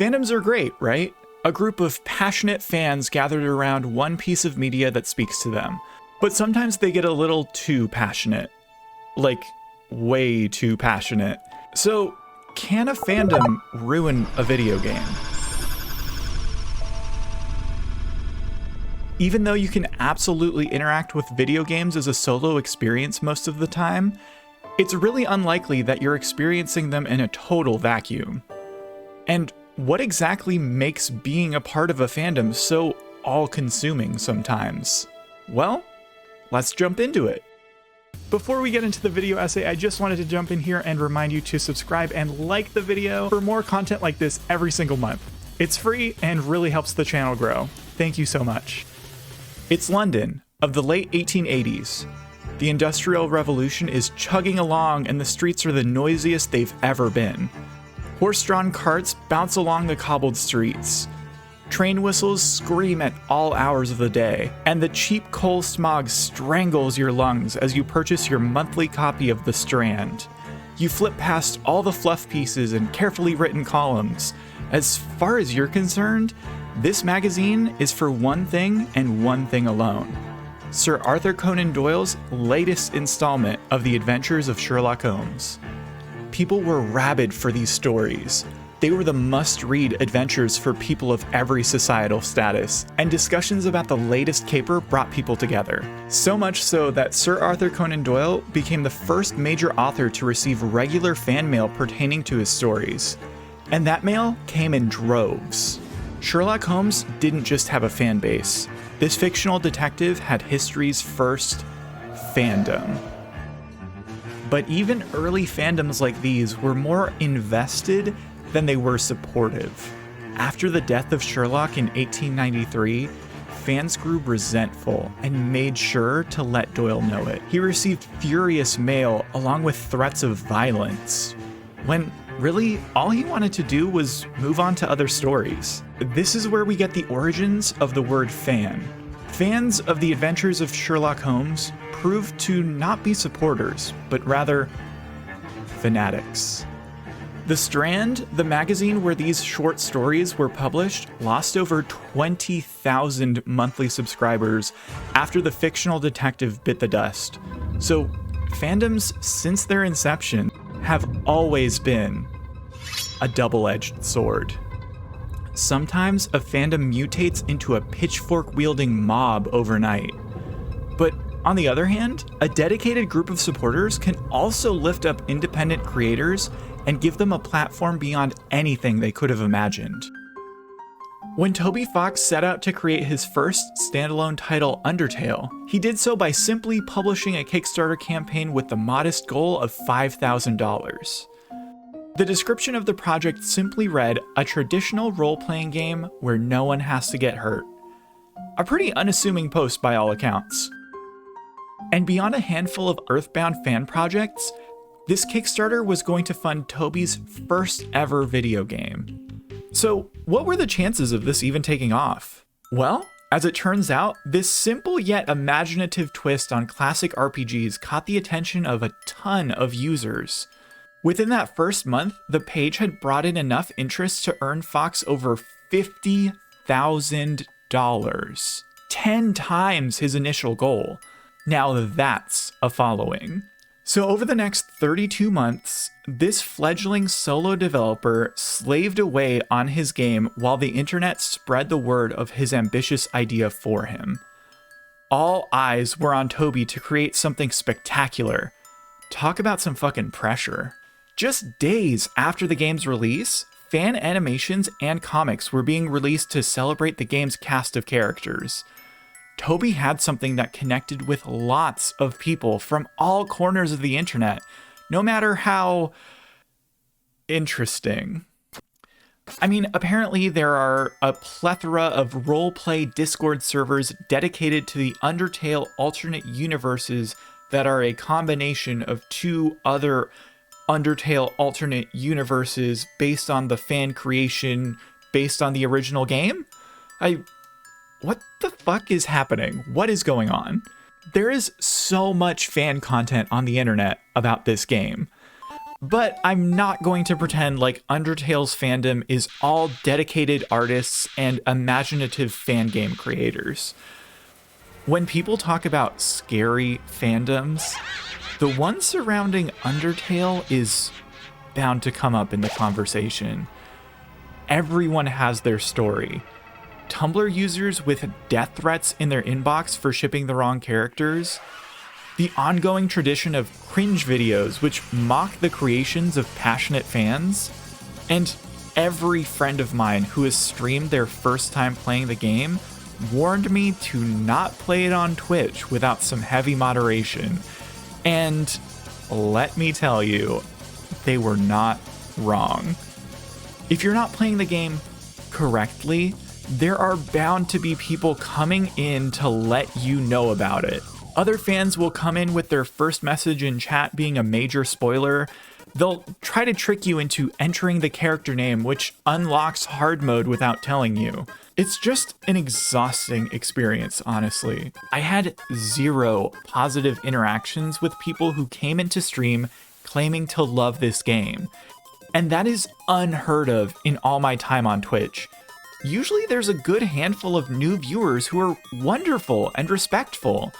Fandoms are great, right? A group of passionate fans gathered around one piece of media that speaks to them. But sometimes they get a little too passionate. Like, way too passionate. So, can a fandom ruin a video game? Even though you can absolutely interact with video games as a solo experience most of the time, it's really unlikely that you're experiencing them in a total vacuum. And what exactly makes being a part of a fandom so all-consuming sometimes? Well, let's jump into it. Before we get into the video essay, I just wanted to jump in here and remind you to subscribe and like the video for more content like this every single month. It's free and really helps the channel grow. Thank you so much. It's London of the late 1880s. The Industrial Revolution is chugging along and the streets are the noisiest they've ever been. Horse-drawn carts bounce along the cobbled streets. Train whistles scream at all hours of the day, and the cheap coal smog strangles your lungs as you purchase your monthly copy of The Strand. You flip past all the fluff pieces and carefully written columns. As far as you're concerned, this magazine is for one thing and one thing alone: Sir Arthur Conan Doyle's latest installment of The Adventures of Sherlock Holmes. People were rabid for these stories. They were the must-read adventures for people of every societal status, and discussions about the latest caper brought people together. So much so that Sir Arthur Conan Doyle became the first major author to receive regular fan mail pertaining to his stories. And that mail came in droves. Sherlock Holmes didn't just have a fan base. This fictional detective had history's first fandom. But even early fandoms like these were more invested than they were supportive. After the death of Sherlock in 1893, fans grew resentful and made sure to let Doyle know it. He received furious mail along with threats of violence, when really all he wanted to do was move on to other stories. This is where we get the origins of the word fan. Fans of the Adventures of Sherlock Holmes proved to not be supporters, but rather fanatics. The Strand, the magazine where these short stories were published, lost over 20,000 monthly subscribers after the fictional detective bit the dust. So fandoms since their inception have always been a double-edged sword. Sometimes a fandom mutates into a pitchfork-wielding mob overnight. But on the other hand, a dedicated group of supporters can also lift up independent creators and give them a platform beyond anything they could have imagined. When Toby Fox set out to create his first standalone title, Undertale, he did so by simply publishing a Kickstarter campaign with the modest goal of $5,000. The description of the project simply read, "A traditional role-playing game where no one has to get hurt." A pretty unassuming post by all accounts. And beyond a handful of Earthbound fan projects, this Kickstarter was going to fund Toby's first ever video game. So what were the chances of this even taking off? Well, as it turns out, this simple yet imaginative twist on classic RPGs caught the attention of a ton of users. Within that first month, the page had brought in enough interest to earn Fox over $50,000, 10 times his initial goal. Now that's a following. So over the next 32 months, this fledgling solo developer slaved away on his game while the internet spread the word of his ambitious idea for him. All eyes were on Toby to create something spectacular. Talk about some fucking pressure. Just days after the game's release, fan animations and comics were being released to celebrate the game's cast of characters. Toby had something that connected with lots of people from all corners of the internet, no matter how interesting. I mean, apparently there are a plethora of roleplay Discord servers dedicated to the Undertale alternate universes that are a combination of two other Undertale alternate universes based on the fan creation based on the original game? What the fuck is happening? What is going on? There is so much fan content on the internet about this game. But I'm not going to pretend like Undertale's fandom is all dedicated artists and imaginative fan game creators. When people talk about scary fandoms, the one surrounding Undertale is bound to come up in the conversation. Everyone has their story. Tumblr users with death threats in their inbox for shipping the wrong characters, the ongoing tradition of cringe videos which mock the creations of passionate fans, and every friend of mine who has streamed their first time playing the game warned me to not play it on Twitch without some heavy moderation. And let me tell you, they were not wrong. If you're not playing the game correctly, there are bound to be people coming in to let you know about it. Other fans will come in with their first message in chat being a major spoiler. They'll try to trick you into entering the character name, which unlocks hard mode without telling you. It's just an exhausting experience, honestly. I had 0 positive interactions with people who came into stream claiming to love this game. And that is unheard of in all my time on Twitch. Usually there's a good handful of new viewers who are wonderful and respectful.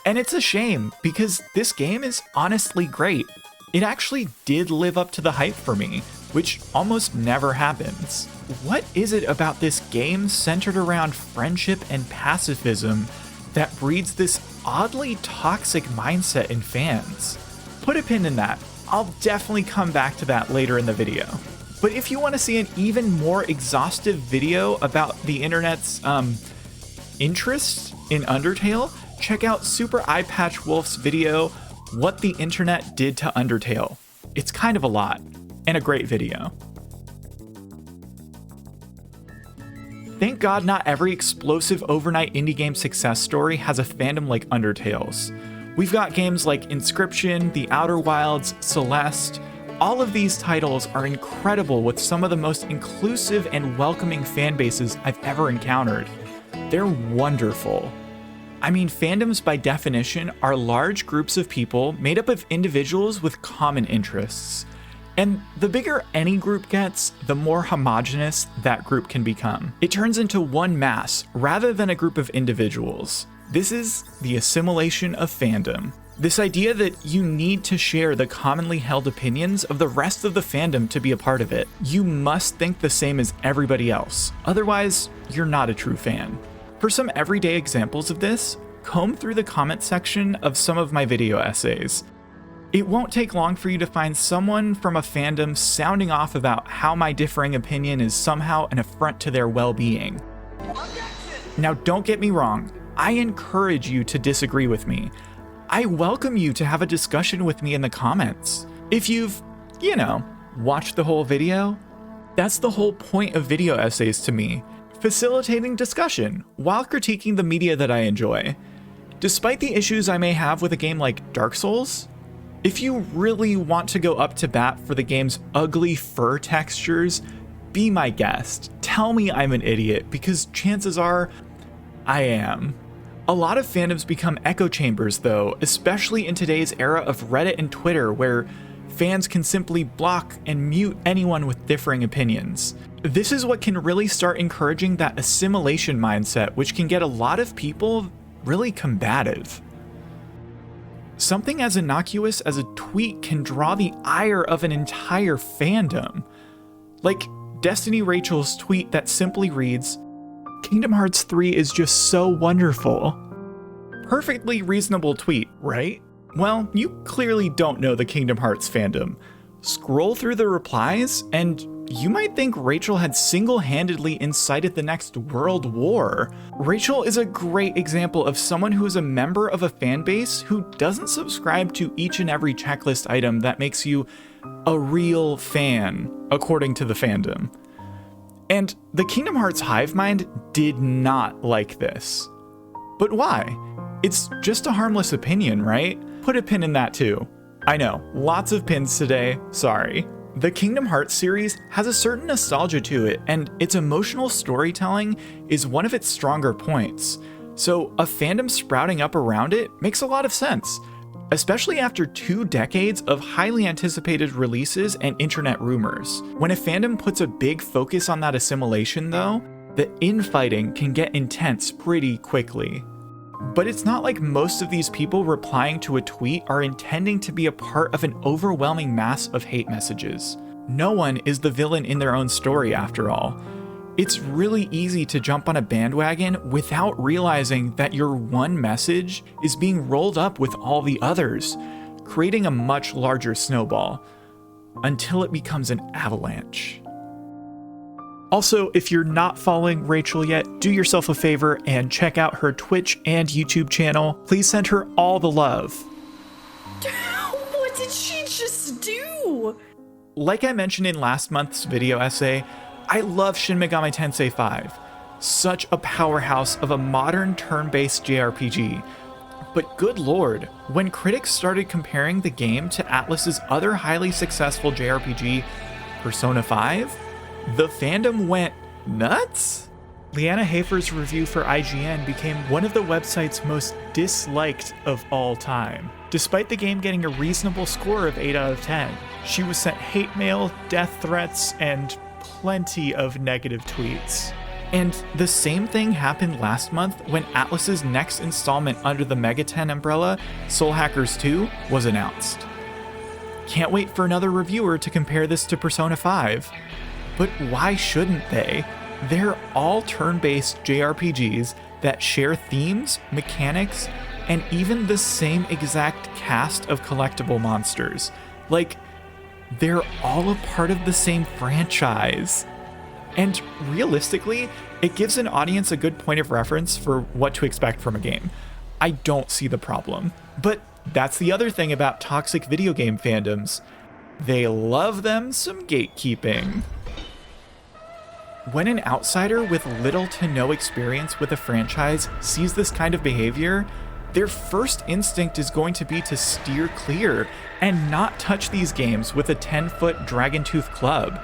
And it's a shame because this game is honestly great. It actually did live up to the hype for me, which almost never happens. What is it about this game centered around friendship and pacifism that breeds this oddly toxic mindset in fans? Put a pin in that. I'll definitely come back to that later in the video. But if you want to see an even more exhaustive video about the internet's interest in Undertale, check out Super Eyepatch Wolf's video, What the Internet Did to Undertale. It's kind of a lot, and a great video. Thank God not every explosive overnight indie game success story has a fandom like Undertale's. We've got games like Inscryption, The Outer Wilds, Celeste. All of these titles are incredible with some of the most inclusive and welcoming fan bases I've ever encountered. They're wonderful. I mean, fandoms by definition are large groups of people made up of individuals with common interests. And the bigger any group gets, the more homogenous that group can become. It turns into one mass rather than a group of individuals. This is the assimilation of fandom. This idea that you need to share the commonly held opinions of the rest of the fandom to be a part of it. You must think the same as everybody else. Otherwise, you're not a true fan. For some everyday examples of this, comb through the comment section of some of my video essays. It won't take long for you to find someone from a fandom sounding off about how my differing opinion is somehow an affront to their well-being. Now, don't get me wrong. I encourage you to disagree with me. I welcome you to have a discussion with me in the comments. If you've, watched the whole video, that's the whole point of video essays to me. Facilitating discussion while critiquing the media that I enjoy. Despite the issues I may have with a game like Dark Souls, if you really want to go up to bat for the game's ugly fur textures, be my guest. Tell me I'm an idiot, because chances are I am. A lot of fandoms become echo chambers though, especially in today's era of Reddit and Twitter, where fans can simply block and mute anyone with differing opinions. This is what can really start encouraging that assimilation mindset, which can get a lot of people really combative. Something as innocuous as a tweet can draw the ire of an entire fandom. Like Destiny Rachel's tweet that simply reads, "Kingdom Hearts 3 is just so wonderful." Perfectly reasonable tweet, right? Well, you clearly don't know the Kingdom Hearts fandom. Scroll through the replies, and you might think Rachel had single-handedly incited the next world war. Rachel is a great example of someone who is a member of a fan base who doesn't subscribe to each and every checklist item that makes you a real fan, according to the fandom. And the Kingdom Hearts hive mind did not like this. But why? It's just a harmless opinion, right? Put a pin in that too. I know, lots of pins today, sorry. The Kingdom Hearts series has a certain nostalgia to it, and its emotional storytelling is one of its stronger points. So a fandom sprouting up around it makes a lot of sense, especially after 2 decades of highly anticipated releases and internet rumors. When a fandom puts a big focus on that assimilation though, the infighting can get intense pretty quickly. But it's not like most of these people replying to a tweet are intending to be a part of an overwhelming mass of hate messages. No one is the villain in their own story after all. It's really easy to jump on a bandwagon without realizing that your one message is being rolled up with all the others, creating a much larger snowball, until it becomes an avalanche. Also, if you're not following Rachel yet, do yourself a favor and check out her Twitch and YouTube channel. Please send her all the love. What did she just do? Like I mentioned in last month's video essay, I love Shin Megami Tensei 5. Such a powerhouse of a modern turn-based JRPG. But good lord, when critics started comparing the game to Atlus's other highly successful JRPG, Persona 5, the fandom went nuts? Liana Hafer's review for IGN became one of the website's most disliked of all time. Despite the game getting a reasonable score of 8 out of 10, she was sent hate mail, death threats, and plenty of negative tweets. And the same thing happened last month when Atlus's next installment under the Megaten umbrella, Soul Hackers 2, was announced. Can't wait for another reviewer to compare this to Persona 5. But why shouldn't they? They're all turn-based JRPGs that share themes, mechanics, and even the same exact cast of collectible monsters. Like, they're all a part of the same franchise. And realistically, it gives an audience a good point of reference for what to expect from a game. I don't see the problem. But that's the other thing about toxic video game fandoms. They love them some gatekeeping. When an outsider with little to no experience with a franchise sees this kind of behavior, their first instinct is going to be to steer clear and not touch these games with a 10-foot dragon-tooth club.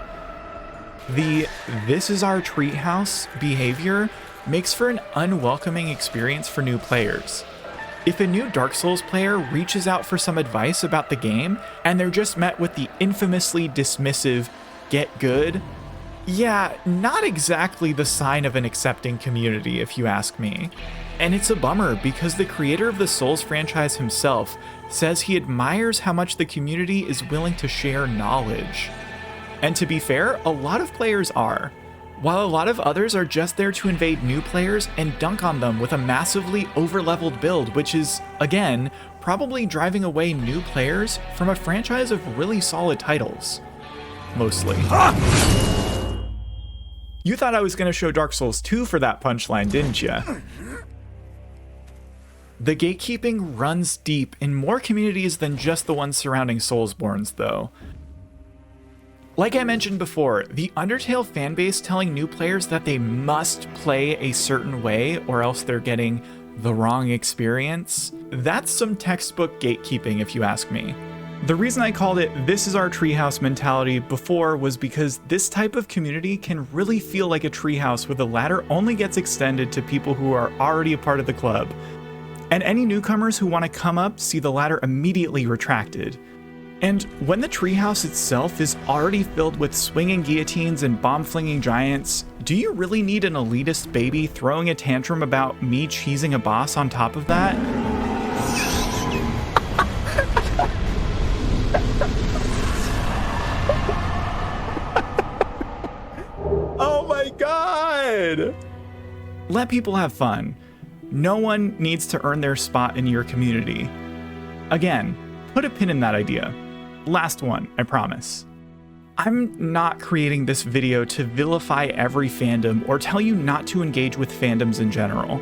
The "this is our treehouse" behavior makes for an unwelcoming experience for new players. If a new Dark Souls player reaches out for some advice about the game and they're just met with the infamously dismissive "get good," yeah, not exactly the sign of an accepting community, if you ask me. And it's a bummer because the creator of the Souls franchise himself says he admires how much the community is willing to share knowledge. And to be fair, a lot of players are, while a lot of others are just there to invade new players and dunk on them with a massively over-leveled build, which is, again, probably driving away new players from a franchise of really solid titles. Mostly. You thought I was going to show Dark Souls 2 for that punchline, didn't you? The gatekeeping runs deep in more communities than just the ones surrounding Soulsborns, though. Like I mentioned before, the Undertale fanbase telling new players that they must play a certain way or else they're getting the wrong experience, that's some textbook gatekeeping if you ask me. The reason I called it "this is our treehouse" mentality before was because this type of community can really feel like a treehouse where the ladder only gets extended to people who are already a part of the club. And any newcomers who want to come up see the ladder immediately retracted. And when the treehouse itself is already filled with swinging guillotines and bomb-flinging giants, do you really need an elitist baby throwing a tantrum about me cheesing a boss on top of that? Oh my god! Let people have fun. No one needs to earn their spot in your community. Again, put a pin in that idea. Last one, I promise. I'm not creating this video to vilify every fandom or tell you not to engage with fandoms in general.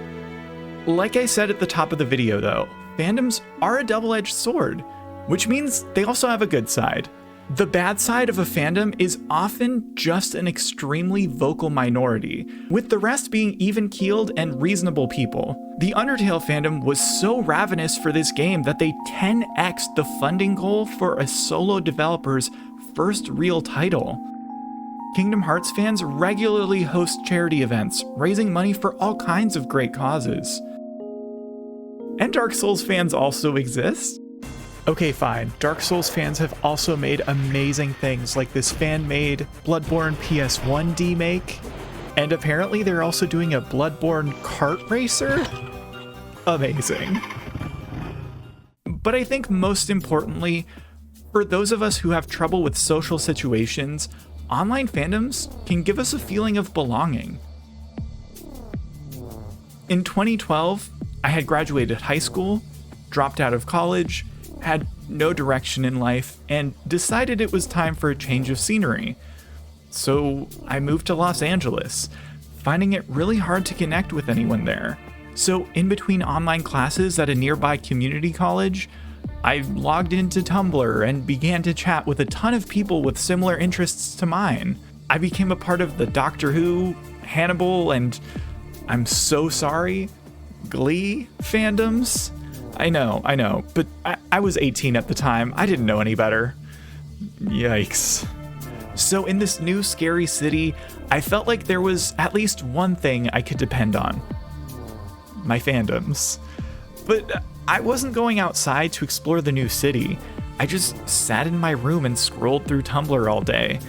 Like I said at the top of the video though, fandoms are a double-edged sword, which means they also have a good side. The bad side of a fandom is often just an extremely vocal minority, with the rest being even-keeled and reasonable people. The Undertale fandom was so ravenous for this game that they 10x'd the funding goal for a solo developer's first real title. Kingdom Hearts fans regularly host charity events, raising money for all kinds of great causes. And Dark Souls fans also exist. Okay, fine. Dark Souls fans have also made amazing things like this fan-made Bloodborne PS1 demake, and apparently they're also doing a Bloodborne kart racer? Amazing. But I think most importantly, for those of us who have trouble with social situations, online fandoms can give us a feeling of belonging. In 2012, I had graduated high school, dropped out of college, had no direction in life, and decided it was time for a change of scenery. So I moved to Los Angeles, finding it really hard to connect with anyone there. So in between online classes at a nearby community college, I logged into Tumblr and began to chat with a ton of people with similar interests to mine. I became a part of the Doctor Who, Hannibal, and I'm so sorry, Glee fandoms. I know, but I was 18 at the time. I didn't know any better. Yikes. So in this new scary city, I felt like there was at least one thing I could depend on. My fandoms. But I wasn't going outside to explore the new city. I just sat in my room and scrolled through Tumblr all day.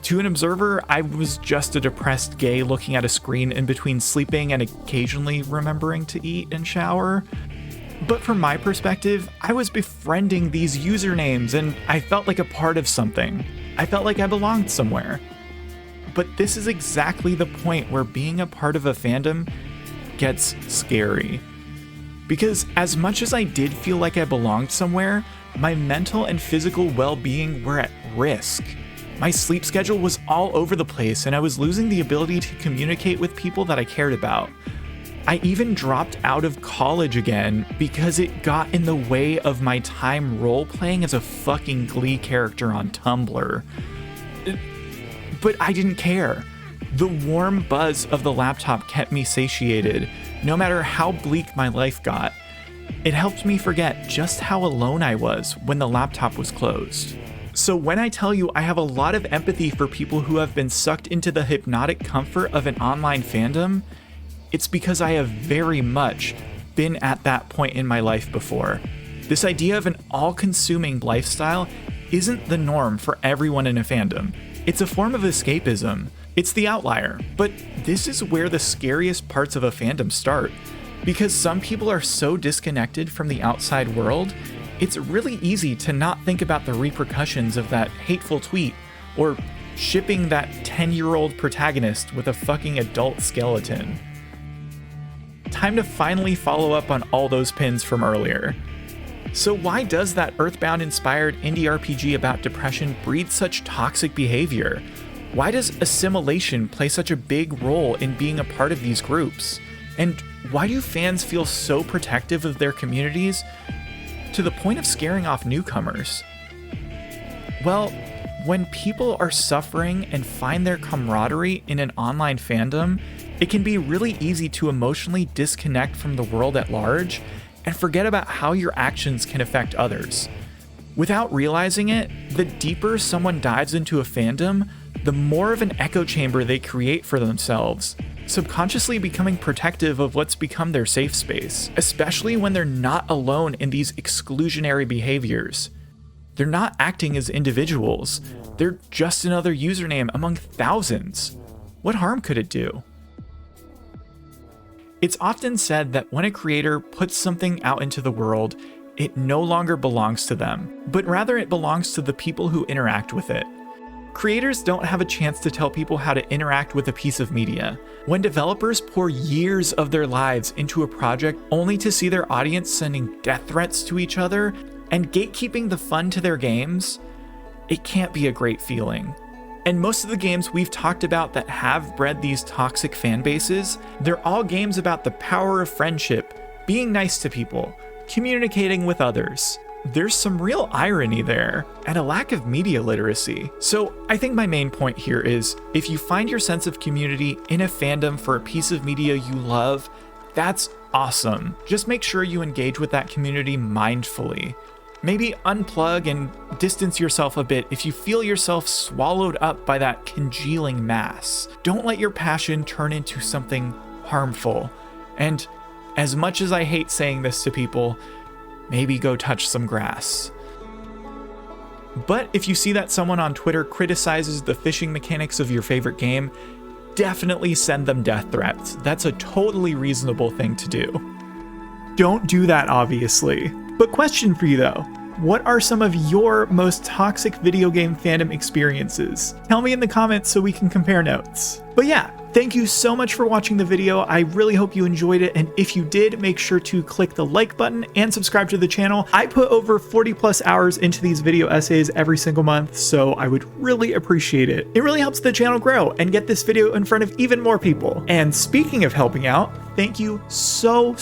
To an observer, I was just a depressed gay looking at a screen in between sleeping and occasionally remembering to eat and shower. But from my perspective, I was befriending these usernames and I felt like a part of something. I felt like I belonged somewhere. But this is exactly the point where being a part of a fandom gets scary. Because as much as I did feel like I belonged somewhere, my mental and physical well-being were at risk. My sleep schedule was all over the place and I was losing the ability to communicate with people that I cared about. I even dropped out of college again because it got in the way of my time role-playing as a fucking Glee character on Tumblr. But I didn't care. The warm buzz of the laptop kept me satiated, no matter how bleak my life got. It helped me forget just how alone I was when the laptop was closed. So when I tell you I have a lot of empathy for people who have been sucked into the hypnotic comfort of an online fandom, it's because I have very much been at that point in my life before. This idea of an all-consuming lifestyle isn't the norm for everyone in a fandom. It's a form of escapism. It's the outlier, but this is where the scariest parts of a fandom start. Because some people are so disconnected from the outside world, it's really easy to not think about the repercussions of that hateful tweet, or shipping that 10-year-old protagonist with a fucking adult skeleton. Time to finally follow up on all those pins from earlier. So why does that Earthbound-inspired indie RPG about depression breed such toxic behavior? Why does assimilation play such a big role in being a part of these groups? And why do fans feel so protective of their communities to the point of scaring off newcomers? Well, when people are suffering and find their camaraderie in an online fandom, it can be really easy to emotionally disconnect from the world at large and forget about how your actions can affect others. Without realizing it, the deeper someone dives into a fandom, the more of an echo chamber they create for themselves, subconsciously becoming protective of what's become their safe space, especially when they're not alone in these exclusionary behaviors. They're not acting as individuals, they're just another username among thousands. What harm could it do? It's often said that when a creator puts something out into the world, it no longer belongs to them, but rather it belongs to the people who interact with it. Creators don't have a chance to tell people how to interact with a piece of media. When developers pour years of their lives into a project only to see their audience sending death threats to each other and gatekeeping the fun to their games, it can't be a great feeling. And most of the games we've talked about that have bred these toxic fan bases, they're all games about the power of friendship, being nice to people, communicating with others. There's some real irony there, and a lack of media literacy. So I think my main point here is, if you find your sense of community in a fandom for a piece of media you love, that's awesome. Just make sure you engage with that community mindfully. Maybe unplug and distance yourself a bit if you feel yourself swallowed up by that congealing mass. Don't let your passion turn into something harmful. And as much as I hate saying this to people, maybe go touch some grass. But if you see that someone on Twitter criticizes the fishing mechanics of your favorite game, definitely send them death threats. That's a totally reasonable thing to do. Don't do that, obviously. But question for you though, what are some of your most toxic video game fandom experiences? Tell me in the comments so we can compare notes. But yeah, thank you so much for watching the video. I really hope you enjoyed it, and if you did, make sure to click the like button and subscribe to the channel. I put over 40 plus hours into these video essays every single month, so I would really appreciate it. It really helps the channel grow and get this video in front of even more people. And speaking of helping out, thank you so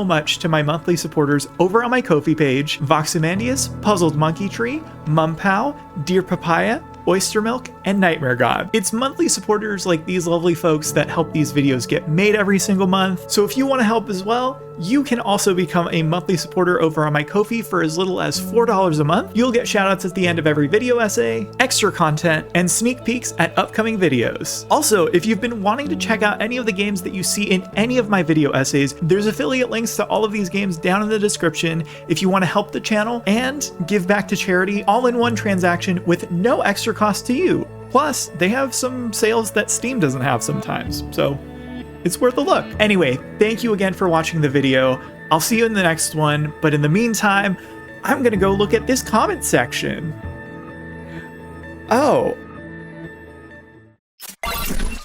much to my monthly supporters over on my Ko-fi page: Voximandius, Puzzled Monkey Tree, Mumpow, Dear Papaya, Oyster Milk, and Nightmare God. It's monthly supporters like these lovely folks that help these videos get made every single month. So if you want to help as well, you can also become a monthly supporter over on my Ko-fi for as little as $4 a month. You'll get shoutouts at the end of every video essay, extra content, and sneak peeks at upcoming videos. Also, if you've been wanting to check out any of the games that you see in any of my video essays, there's affiliate links to all of these games down in the description if you want to help the channel and give back to charity all in one transaction with no extra cost to you. Plus, they have some sales that Steam doesn't have sometimes, so it's worth a look. Anyway, thank you again for watching the video. I'll see you in the next one, but in the meantime, I'm gonna go look at this comment section. Oh,